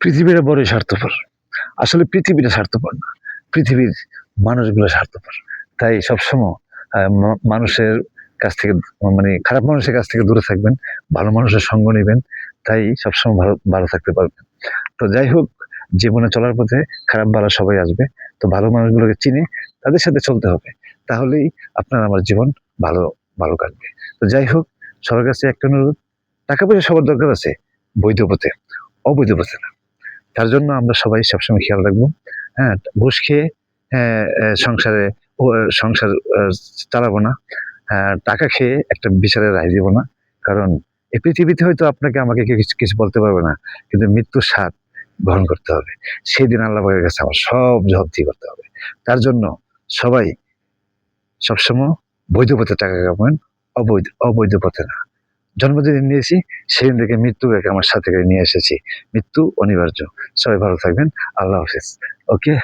পৃথিবীরা বড়ই স্বার্থপর। আসলে পৃথিবীটা স্বার্থপর না। পৃথিবীর মানুষগুলো স্বার্থপর। তাই সবসময় মানুষের কাছ থেকে মানে খারাপ মানুষের কাছ থেকে দূরে থাকবেন, ভালো মানুষের সঙ্গ নিবেন। তাই সবসময় ভালো ভালো থাকতে পারবেন। তো যাই হোক, জীবনে চলার পথে খারাপ ভালো সবাই আসবে। তো ভালো মানুষগুলোকে চিনে তাদের সাথে চলতে হবে। তাহলেই আপনার আমার জীবন ভালো ভালো কাটবে। তো যাই হোক, সবার কাছে একটা অনুরোধ, টাকা পয়সা সবার দরকার আছে, বৈধ পথে, অবৈধ পথে না। তার জন্য আমরা সবাই সবসময় খেয়াল রাখবো। হ্যাঁ, ঘুষ খেয়ে হ্যাঁ, সংসারে সংসার চালাবো না। টাকা খেয়ে একটা বিচারের রায় দিব না। কারণ এই পৃথিবীতে হয়তো আপনাকে আমাকে কেউ কিছু বলতে পারবে না। কিন্তু মৃত্যুর স্বাদ গ্রহণ করতে হবে। সেদিন আল্লাহ পাকের কাছে আমার সব জবাবদিহি করতে হবে। তার জন্য সবাই সবসময় বৈধ পথে টাকা কামাবেন, অবৈধ পথে না। জন্ম যেদিন নিয়েছি সেদিন থেকে মৃত্যুকে আমার সাথে করে নিয়ে এসেছি। মৃত্যু অনিবার্য। সবাই ভালো থাকবেন। আল্লাহ হাফেজ। ওকে।